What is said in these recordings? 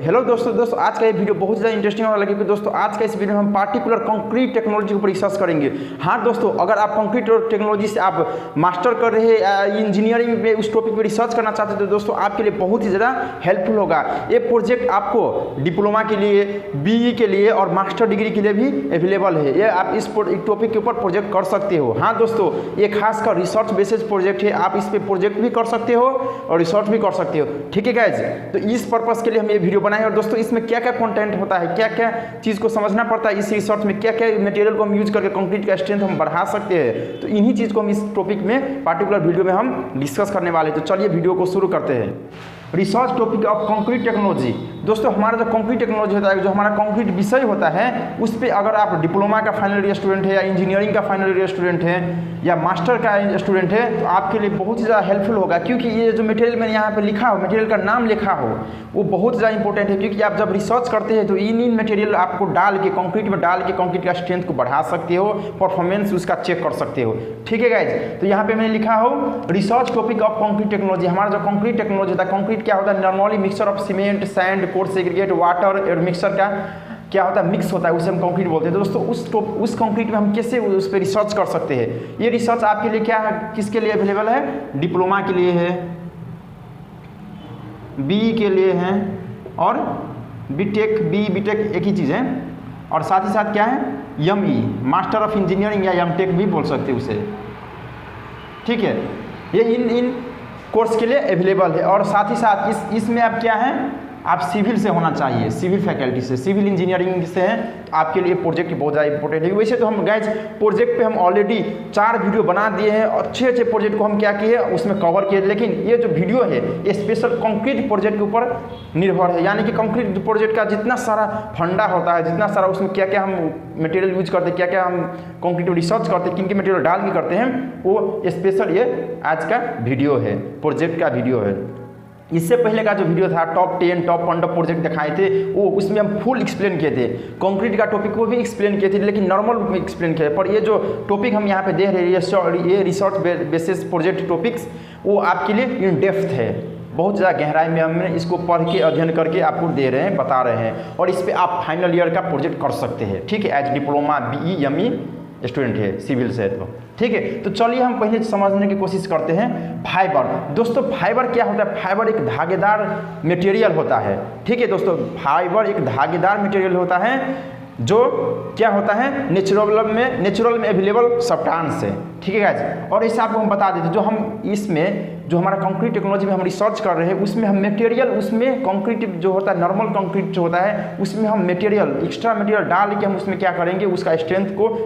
Hello दोस्तों आज का ये वीडियो बहुत ज़्यादा इंटरेस्टिंग होने लगे दोस्तों। आज का इस वीडियो में हम पार्टिकुलर कंक्रीट टेक्नोलॉजी के ऊपर रिसर्च करेंगे। हाँ दोस्तों, अगर आप कंक्रीट टेक्नोलॉजी से आप मास्टर कर रहे हैं, इंजीनियरिंग में उस टॉपिक पे रिसर्च करना चाहते हैं तो दोस्तों आपके लिए बहुत ही ज़्यादा हेल्पफुल होगा। ये प्रोजेक्ट आपको डिप्लोमा के लिए, BE के लिए और मास्टर डिग्री के लिए भी अवेलेबल है। ये आप इस टॉपिक के ऊपर प्रोजेक्ट कर सकते हो। हाँ दोस्तों, ये खासकर रिसर्च बेसिस प्रोजेक्ट है। आप इस पर प्रोजेक्ट भी कर सकते हो और रिसर्च भी कर सकते हो। ठीक है गाइज, तो इस पर्पस के लिए हम ये वीडियो बनाए। और दोस्तों इसमें क्या क्या कंटेंट होता है, क्या क्या चीज़ को समझना पड़ता है, इस रिसर्च में क्या क्या मटेरियल को हम यूज करके कंक्रीट का स्ट्रेंथ हम बढ़ा सकते हैं, तो इन्हीं चीज़ को हम इस टॉपिक में पार्टिकुलर वीडियो में हम डिस्कस करने वाले हैं। तो चलिए वीडियो को शुरू करते हैं। Research topic of concrete technology. दोस्तों हमारा जो कंक्रीट टेक्नोलॉजी होता है, जो हमारा कंक्रीट विषय होता है, उस पर अगर आप डिप्लोमा का फाइनल ईयर स्टूडेंट है या इंजीनियरिंग का फाइनल ईयर स्टूडेंट है या मास्टर का स्टूडेंट है, तो आपके लिए बहुत ही ज़्यादा हेल्पफुल होगा। क्योंकि ये जो मटेरियल मैंने यहाँ पे लिखा हो, मटेरियल का नाम लिखा हो, वो बहुत ज़्यादा इंपॉर्टेंट है। क्योंकि आप जब रिसर्च करते हैं तो इन मटेरियल आपको डाल के कंक्रीट में डाल के कंक्रीट का स्ट्रेंथ को बढ़ा सकते हो, परफॉर्मेंस उसका चेक कर सकते हो। ठीक है गाइज, तो यहाँ पे मैंने लिखा हो research topic of concrete technology. हमारा जो कंक्रीट टेक्नोलॉजी होता है, कंक्रीट क्या होता है, normally mixture of cement, sand, course segregate, water और मिक्सचर का क्या होता है, मिक्स होता है, उसे हम कंक्रीट बोलते हैं। तो दोस्तों उस कंक्रीट में हम कैसे उस पर रिसर्च कर सकते हैं। ये रिसर्च आपके लिए क्या है, किसके लिए अवेलेबल है, डिप्लोमा के लिए है, BE के लिए है और बीटेक, BE-BTech एक ही चीज़ है। और साथ ही साथ क्या है, ME, मास्टर ऑफ इंजीनियरिंग या MTech भी बोल सकते हैं उसे। ठीक है, ये इन कोर्स के लिए अवेलेबल है। और साथ ही साथ इसमें आप क्या है, आप सिविल से होना चाहिए, सिविल फैकल्टी से, सिविल इंजीनियरिंग से हैं, तो आपके लिए प्रोजेक्ट बहुत ज़्यादा इंपॉर्टेंट है। वैसे तो हम गाइज प्रोजेक्ट पे हम ऑलरेडी 4 वीडियो बना दिए हैं और अच्छे प्रोजेक्ट को हम क्या किए उसमें कवर किए। लेकिन ये जो वीडियो है ये स्पेशल कंक्रीट प्रोजेक्ट के ऊपर निर्भर है। यानी कि कंक्रीट प्रोजेक्ट का जितना सारा फंडा होता है, जितना सारा उसमें क्या क्या हम मटेरियल यूज करते हैं, क्या क्या हम कंक्रीट रिसर्च करते हैं, किन के मटेरियल डाल के करते हैं, वो स्पेशल ये आज का वीडियो है, प्रोजेक्ट का वीडियो है। इससे पहले का जो वीडियो था टॉप 10 टॉप 15 प्रोजेक्ट दिखाए थे, वो उसमें हम फुल एक्सप्लेन किए थे, कंक्रीट का टॉपिक को भी एक्सप्लेन किए थे, लेकिन नॉर्मल में एक्सप्लेन किए। पर ये जो टॉपिक हम यहाँ पे दे रहे हैं, ये रिसर्च बेसिस प्रोजेक्ट टॉपिक्स, वो आपके लिए इन डेप्थ है, बहुत ज़्यादा गहराई में हमने इसको पढ़ के अध्ययन करके आपको दे रहे हैं, बता रहे हैं। और इस पर आप फाइनल ईयर का प्रोजेक्ट कर सकते हैं। ठीक है, as diploma, BE, ME student है, सिविल से है तो ठीक है। तो चलिए हम पहले समझने की कोशिश करते हैं फाइबर। दोस्तों फाइबर क्या होता है, फाइबर एक धागेदार मटेरियल होता है। ठीक है दोस्तों, फाइबर एक धागेदार मटेरियल होता है जो क्या होता है, नेचुरल में अवेलेबल सब्सटेंस है। ठीक है गाइज, और इसे आपको हम बता देते, जो हम इसमें जो हमारा कंक्रीट टेक्नोलॉजी में हम रिसर्च कर रहे हैं, उसमें हम मटेरियल, उसमें कंक्रीट जो होता है, नॉर्मल कंक्रीट जो होता है, उसमें हम मटेरियल, एक्स्ट्रा मटेरियल डाल के हम उसमें क्या करेंगे, उसका स्ट्रेंथ को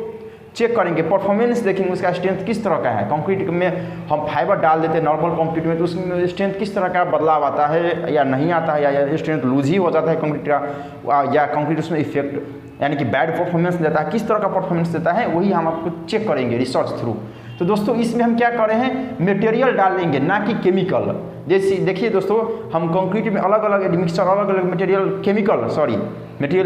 चेक करेंगे, परफॉर्मेंस देखेंगे, उसका स्ट्रेंथ किस तरह का है। कंक्रीट में हम फाइबर डाल देते हैं नॉर्मल कंक्रीट में, तो उसमें स्ट्रेंथ किस तरह का बदलाव आता है या नहीं आता है, या स्ट्रेंथ लूज ही हो जाता है कंक्रीट का, या कंक्रीट उसमें इफेक्ट यानी कि बैड परफॉर्मेंस देता है, किस तरह का परफॉर्मेंस देता है, वही हम आपको चेक करेंगे रिसर्च थ्रू। तो दोस्तों इसमें हम क्या कर रहे हैं, मटेरियल डालेंगे, ना कि केमिकल। जैसे देखिए दोस्तों, हम कंक्रीट में अलग अलग मिक्सचर, अलग अलग मटेरियल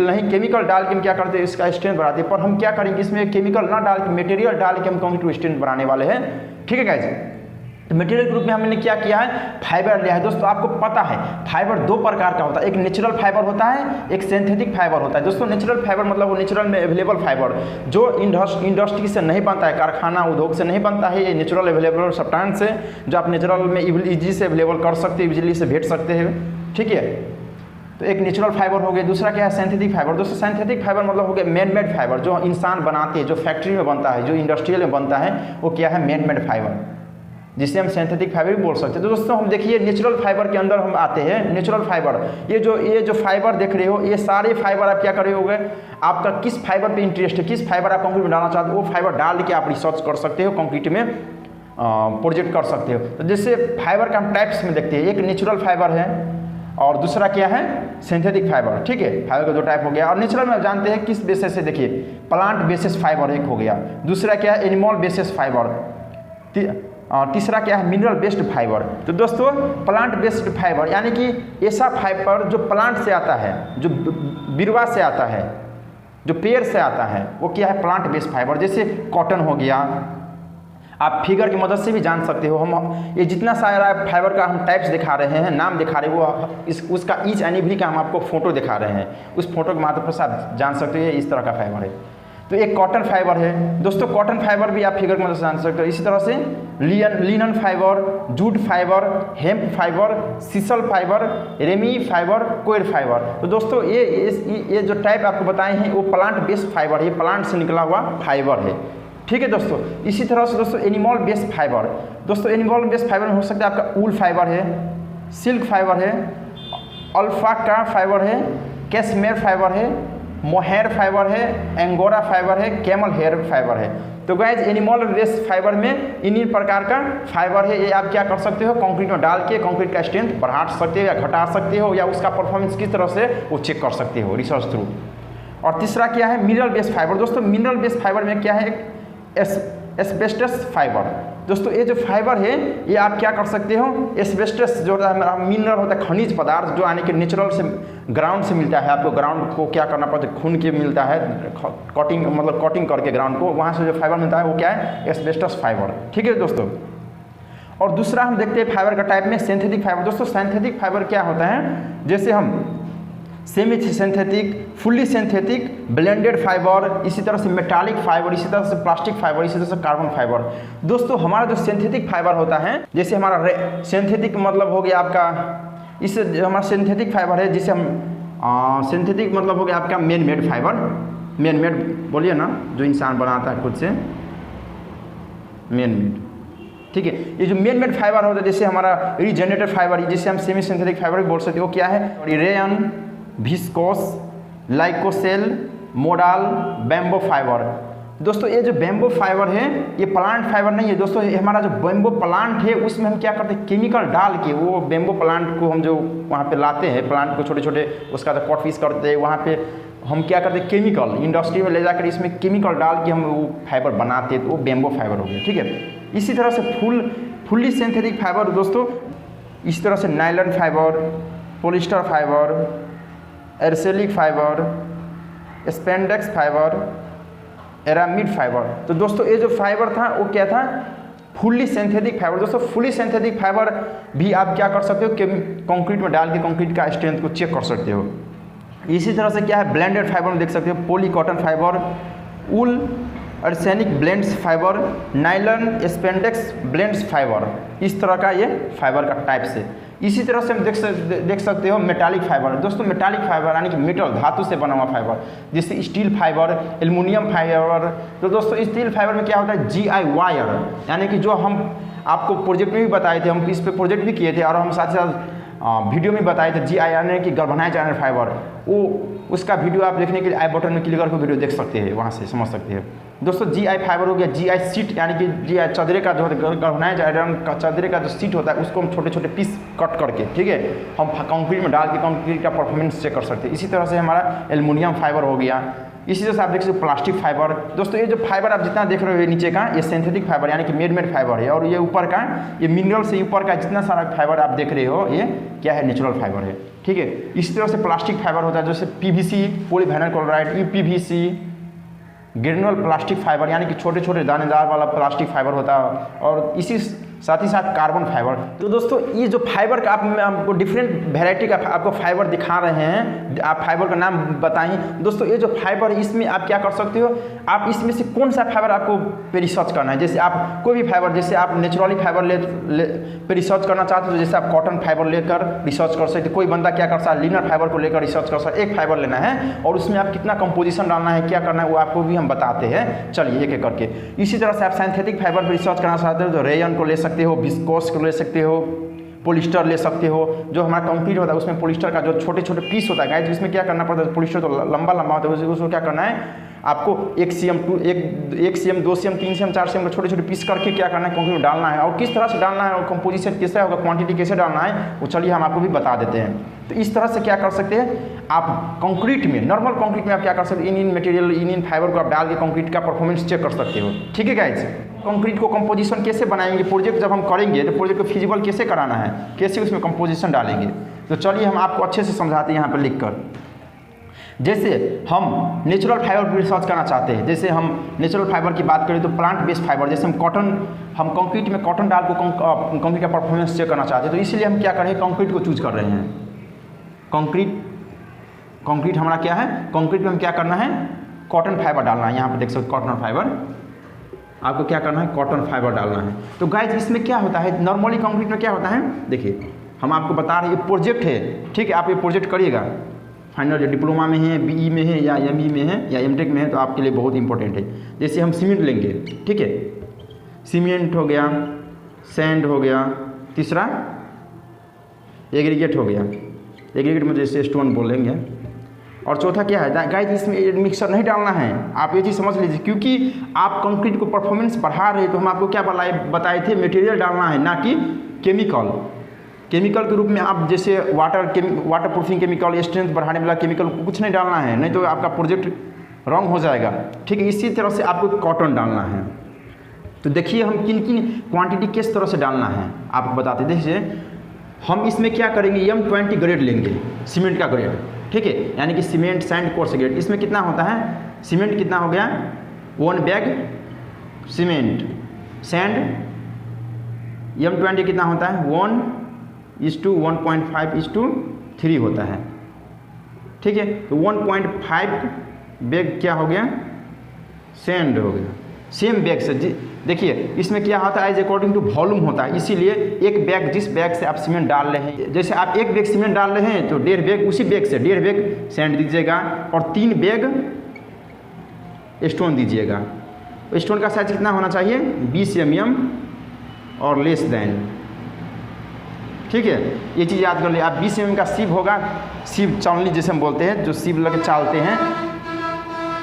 नहीं, केमिकल डाल के हम क्या करते हैं, इसका स्ट्रेंथ बढ़ाते हैं। पर हम क्या करेंगे, इसमें केमिकल ना डाल के मटेरियल डाल के हम कंक्रीट स्ट्रेंथ बढ़ाने वाले हैं। ठीक है गाइज, तो मटेरियल ग्रुप में हमने क्या किया है, फाइबर लिया है। दोस्तों आपको पता है फाइबर 2 प्रकार का होता है, एक नेचुरल फाइबर होता है, एक सिंथेटिक फाइबर होता है। दोस्तों नेचुरल फाइबर मतलब वो नेचुरल में अवेलेबल फाइबर जो इंडस्ट्री से नहीं बनता है, कारखाना उद्योग से नहीं बनता है, ये नेचुरल अवेलेबल सब्सटेंस है जो आप नेचुरल में इजीली से अवेलेबल कर सकते हैं, इजीली से भेज सकते हैं। ठीक है, तो एक नेचुरल फाइबर हो गया। दूसरा क्या है, सिंथेटिक फाइबर। दोस्तों सिंथेटिक फाइबर मतलब हो गया मैन मेड फाइबर, जो इंसान बनाते हैं, जो फैक्ट्री में बनता है, जो इंडस्ट्रियल में बनता है, वो क्या है, मैन मेड फाइबर, जिसे हम सिंथेटिक फाइबर भी बोल सकते हैं। तो दोस्तों हम देखिए नेचुरल फाइबर के अंदर हम आते हैं। नेचुरल फाइबर, ये जो फाइबर देख रहे हो, ये सारे फाइबर आप क्या कर रहे होगे, आपका किस फाइबर पे इंटरेस्ट है, किस फाइबर आप कंक्रीट में डालना चाहते हो, वो फाइबर डाल के आप रिसर्च कर सकते हो, कंक्रीट में प्रोजेक्ट कर सकते हो। तो जैसे फाइबर का हम टाइप्स में देखते हैं, एक नेचुरल फाइबर है और दूसरा क्या है, सिंथेटिक फाइबर। ठीक है, फाइबर का 2 टाइप हो गया। और नेचुरल में जानते हैं किस बेसिस से, देखिए प्लांट बेसिस फाइबर एक हो गया, दूसरा क्या है, एनिमल बेसिस फाइबर, तीसरा क्या है, मिनरल बेस्ड फाइबर। तो दोस्तों प्लांट बेस्ड फाइबर यानी कि ऐसा फाइबर जो प्लांट से आता है, जो बिरवा से आता है, जो पेड़ से आता है, वो क्या है, प्लांट बेस्ड फाइबर। जैसे कॉटन हो गया, आप फिगर की मदद से भी जान सकते हो। हम ये जितना सारा फाइबर का हम टाइप्स दिखा रहे हैं, नाम दिखा रहे हैं, वो उसका ईच एंड एवरी का हम आपको फोटो दिखा रहे हैं। उस फोटो के माध्यम से आप जान सकते हो ये इस तरह का फाइबर है। तो एक कॉटन फाइबर है दोस्तों, कॉटन फाइबर भी आप फिगर की मदद से जान सकते हो। इसी तरह से linen fibre, jute fibre, hemp fibre, sisal fibre, ramie fibre, coir fibre. तो दोस्तों ये जो टाइप आपको बताए हैं वो प्लांट बेस्ड फाइबर है, प्लांट से निकला हुआ फाइबर है। ठीक है दोस्तों। इसी तरह से दोस्तों एनिमल बेस्ड फाइबर, दोस्तों एनिमल बेस्ड फाइबर में हो सकता है आपका ऊल फाइबर है, सिल्क फाइबर है, अल्फाका फाइबर है, कैशमेर फाइबर है, मोहेर फाइबर है, एंगोरा फाइबर है, कैमल हेयर फाइबर है। तो गाइज एनिमल बेस्ड फाइबर में इन प्रकार का फाइबर है। ये आप क्या कर सकते हो, कंक्रीट में डाल के कंक्रीट का स्ट्रेंथ बढ़ा सकते हो या घटा सकते हो, या उसका परफॉर्मेंस किस तरह से वो चेक कर सकते हो रिसर्च थ्रू। और तीसरा क्या है, मिनरल बेस्ड फाइबर। दोस्तों मिनरल बेस्ड फाइबर में क्या है, एस्बेस्टस फाइबर। दोस्तों ये जो फाइबर है ये आप क्या कर सकते हो, एस्बेस्टस जो मिनरल होता है, खनिज पदार्थ जो आने के नेचुरल से ग्राउंड से मिलता है। आपको ग्राउंड को क्या करना पड़ता है, खून के मिलता है, कटिंग मतलब कटिंग करके ग्राउंड को, वहाँ से जो फाइबर मिलता है वो क्या है, एस्बेस्टस फाइबर। ठीक है दोस्तों। और दूसरा हम देखते हैं फाइबर का टाइप में सिंथेटिक फाइबर। दोस्तों सिंथेटिक फाइबर क्या होता है, जैसे हम semi synthetic, fully synthetic, blended fibre, इसी तरह से मेटालिक फाइबर, इसी तरह से प्लास्टिक फाइबर, इसी तरह से कार्बन फाइबर। दोस्तों हमारा जो सिंथेटिक फाइबर होता है, जैसे हमारा सिंथेटिक मतलब हो गया आपका, इस हमारा सिंथेटिक फाइबर है जिसे हम सिंथेटिक मतलब हो गया आपका man made fibre. Man made बोलिए ना, जो इंसान बनाता है खुद से, मैन मेड। ठीक है। ये जो मैन मेड फाइबर होता है, जैसे हमारा रीजेनरेटेड फाइबर, जिसे हम सेमी सिंथेटिक फाइबर भी बोल सकते हो, क्या है, rayon, viscose, lyocell, modal, bamboo fibre. दोस्तों ये जो बैम्बो फाइबर है ये प्लांट फाइबर नहीं है दोस्तों, ये हमारा जो बैम्बो प्लांट है उसमें हम क्या करते हैं, केमिकल डाल के वो बैम्बो प्लांट को हम जो वहाँ पे लाते हैं, प्लांट को छोटे छोटे उसका जो कट पीस करते हैं, वहाँ पे हम क्या करते हैं, केमिकल इंडस्ट्री में ले जाकर इसमें केमिकल डाल के हम वो फाइबर बनाते हैं, तो वो बैम्बो फाइबर हो गया। ठीक है। इसी तरह से फुल्ली सिंथेटिक फाइबर दोस्तों, इस तरह से nylon fibre, polyester fibre, acrylic fibre, spandex fibre, aramid fibre. तो दोस्तों ये जो फाइबर था वो क्या था, फुल्ली सिंथेटिक फाइबर। दोस्तों फुल्ली सिंथेटिक फाइबर भी आप क्या कर सकते हो कि कंक्रीट में डाल के कंक्रीट का स्ट्रेंथ को चेक कर सकते हो। इसी तरह से क्या है, ब्लेंडेड फाइबर में देख सकते हो, पॉली कॉटन फाइबर, वूल अर्सेनिक blends fibre, nylon spandex blends fibre, इस तरह का ये फाइबर का टाइप्स है। इसी तरह से हम देख सकते हो मेटालिक फाइबर। दोस्तों मेटालिक फाइबर यानी कि मेटल धातु से बना हुआ फाइबर, जैसे स्टील फाइबर, एल्युमिनियम फाइबर। तो दोस्तों स्टील फाइबर में क्या होता है, GI वायर, यानी कि जो हम आपको प्रोजेक्ट में भी बताए थे, हम इस पे प्रोजेक्ट भी किए थे और हम साथ ही साथ वीडियो में बताए थे, GI यानी कि गैल्वेनाइज्ड आयरन फाइबर। वो उसका वीडियो आप देखने के लिए आई बटन में क्लिक करके वीडियो देख सकते हैं, वहाँ से समझ सकते हैं। दोस्तों GI फाइबर हो गया, GI सीट यानी कि GI चदरे का जो गैल्वेनाइज्ड आयरन का चदरे का जो सीट होता है उसको हम छोटे छोटे पीस कट करके, ठीक है, हम कंक्रीट में डाल के कंक्रीट का परफॉर्मेंस चेक कर सकते हैं। इसी तरह से हमारा एल्युमिनियम फाइबर हो गया। इसी तरह से आप देख सकते हो प्लास्टिक फाइबर। दोस्तों ये जो फाइबर आप जितना देख रहे हो नीचे का, ये सिंथेटिक फाइबर यानी कि मेड फाइबर है, और ये ऊपर का, ये मिनरल से ऊपर का जितना सारा फाइबर आप देख रहे हो ये क्या है, नेचुरल फाइबर है। ठीक है। इसी तरह से प्लास्टिक फाइबर होता है, जैसे PVC, polyvinyl chloride, UPVC, granule plastic fibre यानी कि छोटे छोटे दानेदार वाला प्लास्टिक फाइबर होता है, और इसी साथ ही साथ कार्बन फाइबर। तो दोस्तों ये जो फाइबर का आपको डिफरेंट वेराइटी का आपको फाइबर दिखा रहे हैं, आप फाइबर का नाम बताएं। दोस्तों ये जो फाइबर इसमें आप क्या कर सकते हो, आप इसमें से कौन सा फाइबर आपको पे रिसर्च करना है। जैसे आप कोई भी फाइबर, जैसे आप नेचुरली फाइबर पे रिसर्च करना चाहते हो, तो जैसे आप कॉटन फाइबर लेकर रिसर्च कर सकते हो। कोई बंदा क्या कर सकता है, लिनन फाइबर को लेकर रिसर्च कर सकता है। एक फाइबर लेना है और उसमें आप कितना कंपोजिशन डालना है, क्या करना है, वो आपको भी हम बताते हैं। चलिए एक एक करके। इसी तरह से आप सिंथेटिक फाइबर पर रिसर्च करना चाहते हो तो रेयन को ले सकते हो, विस्कोस को ले सकते हो, पॉलिस्टर ले सकते हो। जो हमारा कंक्रीट होता है उसमें पॉलिस्टर का जो छोटे छोटे पीस होता है गाइस, जिसमें क्या करना पड़ता है, पॉलिस्टर तो लंबा लंबा होता है, उसको क्या करना है, आपको 1 cm 1 cm 2 cm 3 cm 4 cm का छोटे छोटे पीस करके क्या करना है, कंक्रीट में डालना है। और किस तरह से डालना है और कंपोजिशन कैसे होगा, क्वांटिटी कैसे डालना है, वो चलिए हम आपको भी बता देते हैं। तो इस तरह से क्या कर सकते हैं आप कंक्रीट में, नॉर्मल कंक्रीट में आप क्या कर सकते हैं, इन मटेरियल इन फाइबर को आप डाल के कंक्रीट का परफॉर्मेंस चेक कर सकते हो। ठीक है गाइस। कंक्रीट को कंपोजिशन कैसे बनाएंगे, प्रोजेक्ट जब हम करेंगे तो प्रोजेक्ट को फिजिबल कैसे कराना है, कैसे उसमें कंपोजिशन डालेंगे, तो चलिए हम आपको अच्छे से समझाते हैं यहाँ पर लिख कर। जैसे हम नेचुरल फाइबर पर रिसर्च करना चाहते हैं, जैसे हम नेचुरल फाइबर की बात करें तो प्लांट बेस्ड फाइबर, जैसे हम कंक्रीट में कॉटन डाल को कंक्रीट का परफॉर्मेंस चेक करना चाहते हैं, तो इसलिए हम क्या कर रहे हैं, कंक्रीट को चूज कर रहे हैं। कंक्रीट हमारा क्या है, कंक्रीट में हम क्या करना है, कॉटन फाइबर डालना है। यहाँ पे देख सकते कॉटन फाइबर, आपको क्या करना है, कॉटन फाइबर डालना है। तो गाइज इसमें क्या होता है, नॉर्मली कंक्रीट में क्या होता है, देखिए हम आपको बता रहे हैं, ये प्रोजेक्ट है, ठीक है, आप ये प्रोजेक्ट करिएगा, फाइनल डिप्लोमा में है, बीई में है, या एमई में है, या एमटेक में है, तो आपके लिए बहुत इंपॉर्टेंट है। जैसे हम सीमेंट लेंगे, ठीक है, सीमेंट हो गया, सैंड हो गया, तीसरा एग्रीगेट हो गया, एग्रीगेट में जैसे स्टोन बोलेंगे, और चौथा क्या है गाइस, इसमें मिक्सर नहीं डालना है। आप ये चीज़ समझ लीजिए, क्योंकि आप कंक्रीट को परफॉर्मेंस बढ़ा रहे हैं, तो हम आपको क्या बताए थे, मटेरियल डालना है, ना कि केमिकल के रूप में। आप जैसे वाटर प्रूफिंग केमिकल, स्ट्रेंथ बढ़ाने वाला केमिकल कुछ नहीं डालना है, नहीं तो आपका प्रोजेक्ट रॉन्ग हो जाएगा, ठीक है। इसी तरह से आपको कॉटन डालना है। तो देखिए हम किन किन क्वांटिटी किस तरह से डालना है आपको बताते। देखिए हम इसमें क्या करेंगे, M20 ग्रेड लेंगे, सीमेंट का ग्रेड, ठीक है, यानी कि सीमेंट सैंड कोर्स ग्रेड। इसमें कितना होता है, सीमेंट कितना हो गया, 1 बैग सीमेंट, सैंड M20 कितना होता है, 1:1.5:3 होता है, ठीक है। तो 1.5 बैग क्या हो गया, सैंड हो गया, सेम बैग से। देखिए इसमें क्या होता है, एज अकॉर्डिंग टू वॉल्यूम होता है, इसीलिए एक बैग, जिस बैग से आप सीमेंट डाल रहे हैं, जैसे आप 1 बैग सीमेंट डाल रहे हैं तो 1.5 बैग, उसी बैग से 1.5 बैग सैंड दीजिएगा, और 3 बैग स्टोन दीजिएगा। स्टोन का साइज कितना होना चाहिए, 20 mm और लेस देन, ठीक है। ये चीज़ याद कर लिया आप। 20 mm का सीव होगा, सीव चालनी जैसे हम बोलते हैं, जो सीव लगे चालते हैं,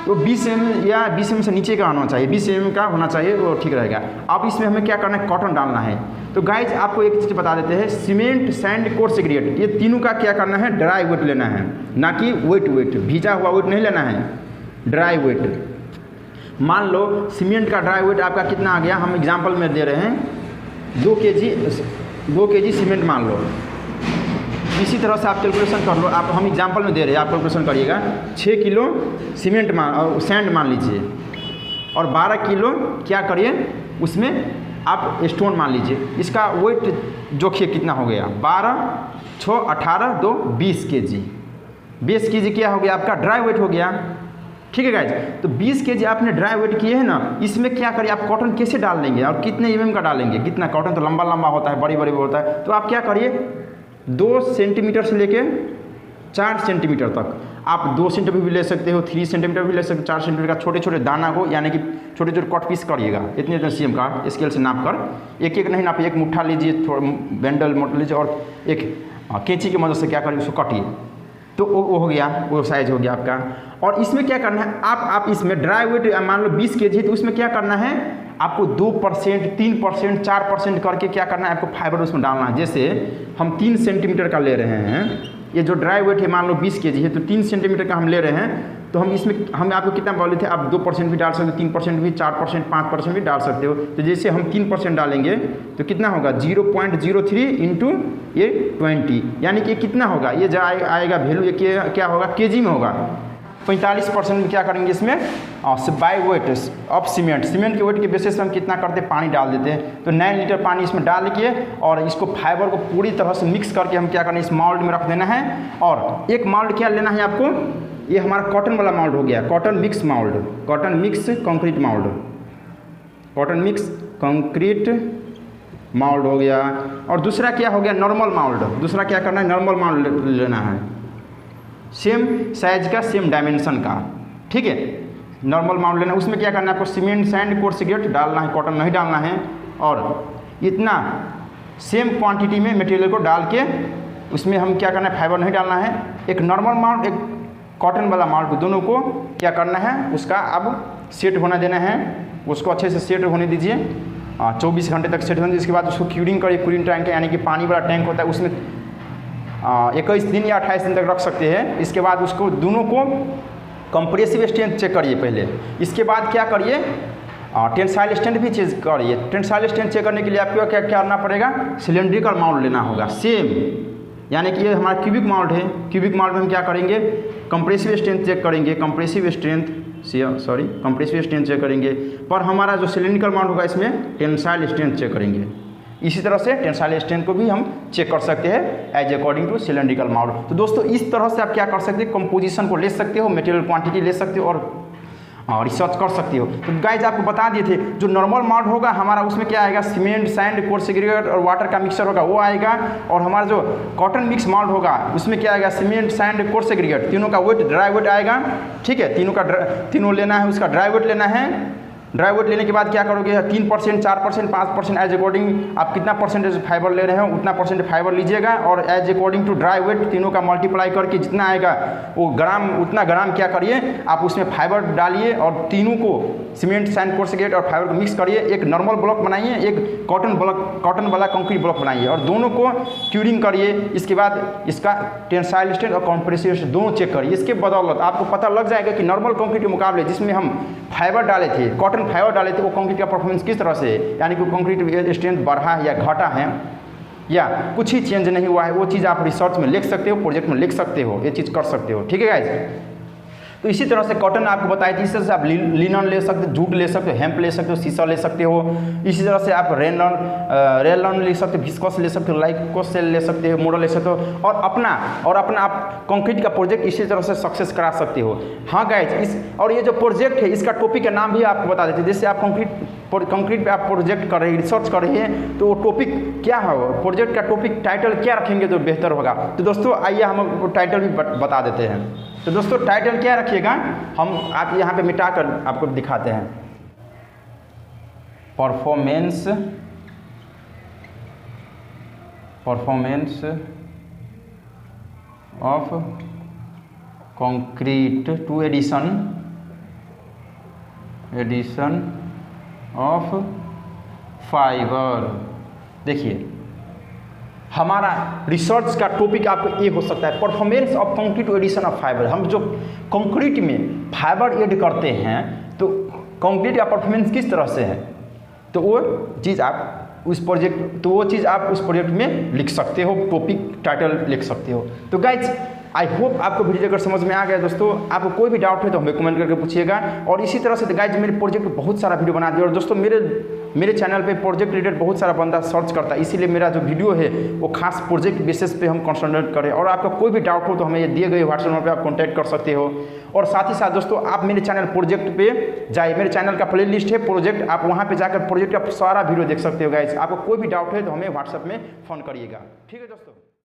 तो 20 mm या 20 mm से नीचे का होना चाहिए, 20 mm का होना चाहिए, वो ठीक रहेगा। अब इसमें हमें क्या करना है, कॉटन डालना है। तो गाइज आपको एक चीज़ बता देते हैं, सीमेंट सैंड कोर्स एग्रीगेट, ये तीनों का क्या करना है, ड्राई वेट लेना है, ना कि वेट, भीजा हुआ वेट नहीं लेना है, ड्राई वेट। मान लो सीमेंट का ड्राई वेट आपका कितना आ गया, हम एग्जाम्पल में दे रहे हैं 2 kg सीमेंट मान लो। इसी तरह से आप कैलकुलेशन कर लो, आप हम एग्जांपल में दे रहे हैं, आप कैलकुलेशन करिएगा। 6 किलो सीमेंट सैंड मान लीजिए, और 12 किलो क्या करिए, उसमें आप स्टोन मान लीजिए। इसका वेट जोखिए कितना हो गया, 12, 6, 18, 2, 20 kg। 20 kg क्या हो गया, आपका ड्राई वेट हो गया, ठीक है गाइज। तो 20 kg आपने ड्राई वेट किए हैं ना, इसमें क्या करिए, आप कॉटन कैसे डाल लेंगे और कितने mm का डालेंगे, कितना कॉटन तो लंबा होता है, बड़ी होता है। तो आप क्या करिए, 2 सेंटीमीटर से लेके 4 सेंटीमीटर तक, आप 2 सेंटीमीटर भी ले सकते हो, 3 सेंटीमीटर भी ले सकते हो, 4 सेंटीमीटर का छोटे दाना को, यानी कि छोटे कट पीस करिएगा, इतने cm का स्केल से नाप कर, एक नहीं नापिए, एक मुट्ठा लीजिए, थोड़ा बैंडल मोट लीजिए, और एक कैंची की मदद से क्या करिए, उसको काटिए, तो वो हो गया, वो साइज हो गया आपका। और इसमें क्या करना है, आप इसमें ड्राई वेट मान लो 20 kg, तो उसमें क्या करना है, आपको 2%, 3%, 4% करके क्या करना है, आपको फाइबर उसमें डालना है। जैसे हम 3 सेंटीमीटर का ले रहे हैं, ये जो ड्राई वेट है मान लो 20 kg है, तो 3 सेंटीमीटर का हम ले रहे हैं, तो हम इसमें हम आपको कितना बोले थे, आप 2% भी डाल सकते हो, 3% भी, 4%, 5% भी डाल सकते हो। तो जैसे हम 3% डालेंगे तो कितना होगा, 0.03 इंटू ये 20, यानी कि कितना होगा, ये आएगा वैल्यू, ये क्या होगा, केजी में होगा। 45% में क्या करेंगे, इसमें बाई वेट ऑफ सीमेंट के वेट के बेसिस पे हम कितना करते हैं, पानी डाल देते हैं। तो 9 लीटर पानी इसमें डाल के, और इसको फाइबर को पूरी तरह से मिक्स करके हम क्या करना है, इस मोल्ड में रख देना है। और एक मोल्ड क्या लेना है आपको, ये हमारा कॉटन वाला मोल्ड हो गया, cotton mix concrete mould, cotton mix concrete mould हो गया। और दूसरा क्या हो गया, नॉर्मल मोल्ड। दूसरा क्या करना है, नॉर्मल मोल्ड लेना है, सेम साइज का, सेम डायमेंशन का, ठीक है, नॉर्मल मोल्ड लेना। उसमें क्या करना है, आपको सीमेंट सैंड कोर्स एग्रीगेट डालना है, कॉटन नहीं डालना है, और इतना सेम क्वांटिटी में मटेरियल को डाल के उसमें हम क्या करना है, फाइबर नहीं डालना है। एक नॉर्मल मोल्ड, एक कॉटन वाला मोल्ड, दोनों को क्या करना है, उसका अब सेट होना देना है, उसको अच्छे से सेट होने दीजिए, 24 घंटे तक सेट होने दीजिए। इसके बाद उसको क्यूरिंग करिए, क्यूरिंग टैंक यानी कि पानी वाला टैंक होता है, उसमें 21 दिन या 28 दिन तक रख सकते हैं। इसके बाद उसको दोनों को कंप्रेसिव स्ट्रेंथ चेक करिए पहले, इसके बाद क्या करिए, टेंसाइल स्ट्रेंथ भी चेक करिए। टेंसाइल स्ट्रेंथ चेक करने के लिए आपको क्या करना पड़ेगा, सिलेंड्रिकल मोल्ड लेना होगा, सेम यानी कि ये हमारा क्यूबिक माउल्ट है। क्यूबिक माउल्ट में हम क्या करेंगे, कंप्रेसिव स्ट्रेंथ चेक करेंगे, कंप्रेसिव स्ट्रेंथ चेक करेंगे। पर हमारा जो सिलिंड्रिकल माउल्ट होगा इसमें टेंसाइल स्ट्रेंथ चेक करेंगे। इसी तरह से टेंसाइल स्ट्रेंथ को भी हम चेक कर सकते हैं as according to cylindrical mould. तो दोस्तों इस तरह से आप क्या कर सकते हैं, कंपोजिशन को ले सकते हो, मटेरियल क्वांटिटी ले सकते हो और रिसर्च कर सकते हो। तो गाइज आपको बता दिए थे जो नॉर्मल माउल्ट होगा हमारा उसमें क्या आएगा, सीमेंट, सैंड, कोर्स एग्रीगेट और वाटर का मिक्सचर होगा वो आएगा। और हमारा जो कॉटन मिक्स माउल्ट होगा उसमें क्या आएगा, सीमेंट, सैंड, कोर्स एग्रीगेट तीनों का वेट, ड्राई वेट आएगा। ठीक है, तीनों लेना है, उसका ड्राई वेट लेना है। ड्राई वेट लेने के बाद क्या करोगे, 3%, 4%, 5% एज अकॉर्डिंग आप कितना परसेंटेज फाइबर ले रहे हो उतना परसेंट फाइबर लीजिएगा। और as according to dry weight तीनों का मल्टीप्लाई करके जितना आएगा वो ग्राम, उतना ग्राम क्या करिए आप उसमें फाइबर डालिए और तीनों को सीमेंट, सैंड, कोर्स एग्रीगेट और फाइबर को मिक्स करिए। एक नॉर्मल ब्लॉक बनाइए, एक कॉटन वाला कंक्रीट ब्लॉक बनाइए और दोनों को क्यूरिंग करिए। इसके बाद इसका टेंसाइल स्ट्रेंथ और कंप्रेसिव स्ट्रेंथ दोनों चेक करिए। इसके बदौलत आपको पता लग जाएगा कि नॉर्मल कंक्रीट के मुकाबले जिसमें हम फाइबर डाले थे, कॉटन फाइबर डाले थे, वो कंक्रीट का परफॉर्मेंस किस तरह से, यानी कि कंक्रीट स्ट्रेंथ बढ़ा है या घटा है या कुछ ही चेंज नहीं हुआ है, वो चीज़ आप रिसर्च में लिख सकते हो, प्रोजेक्ट में लिख सकते हो, ये चीज़ कर सकते हो। ठीक है गाइज। तो इसी तरह से कॉटन आपको बताई थी, इस तरह से आप लिनन ले सकते हो, जूट ले सकते हो, हेम्प ले सकते हो, शीशा ले सकते हो। इसी तरह से आप रेलन ले सकते हो, विस्कोस ले सकते हो, लाइकोस ले सकते हो, मोडल ले सकते हो और अपना आप कंक्रीट का प्रोजेक्ट इसी तरह से सक्सेस करा सकते हो। हाँ गाइज, और ये जो प्रोजेक्ट है इसका टॉपिक का नाम भी आपको बता देते हैं। जैसे आप कंक्रीट पे आप प्रोजेक्ट कर रहे हैं, रिसर्च कर रहे हैं, तो वो टॉपिक क्या है, प्रोजेक्ट का टॉपिक टाइटल क्या रखेंगे तो बेहतर होगा। तो दोस्तों आइए हम टाइटल भी बता देते हैं। तो दोस्तों टाइटल क्या रखिएगा, हम आप यहाँ पे मिटा कर आपको दिखाते हैं। Performance of concrete to addition of fibre. देखिए हमारा रिसर्च का टॉपिक आपको ये हो सकता है, performance of concrete to addition of fibre. हम जो कंक्रीट में फाइबर ऐड करते हैं तो कंक्रीट का परफॉर्मेंस किस तरह से है, तो वो चीज़ आप उस प्रोजेक्ट में लिख सकते हो, टॉपिक टाइटल लिख सकते हो। तो गाइज आई होप आपको वीडियो अगर समझ में आ गया। दोस्तों आपको कोई भी डाउट है तो हमें कमेंट करके पूछिएगा। और इसी तरह से गाइज मेरे प्रोजेक्ट पे बहुत सारा वीडियो बना दिया और दोस्तों मेरे चैनल पे प्रोजेक्ट रिलेटेड बहुत सारा बंदा सर्च करता है, इसीलिए मेरा जो वीडियो है वो खास प्रोजेक्ट बेसिस पे हम कंसंट्रेट करें। और आपका कोई भी डाउट हो तो हमें ये दिए गए व्हाट्सएप नंबर पे आप कॉन्टैक्ट कर सकते हो। और साथ ही साथ दोस्तों आप मेरे चैनल प्रोजेक्ट पे जाइए, मेरे चैनल का प्ले लिस्ट है प्रोजेक्ट, आप वहाँ पे जाकर प्रोजेक्ट का सारा वीडियो देख सकते हो गाइज। आपको कोई भी डाउट है तो हमें व्हाट्सएप में फ़ोन करिएगा। ठीक है दोस्तों।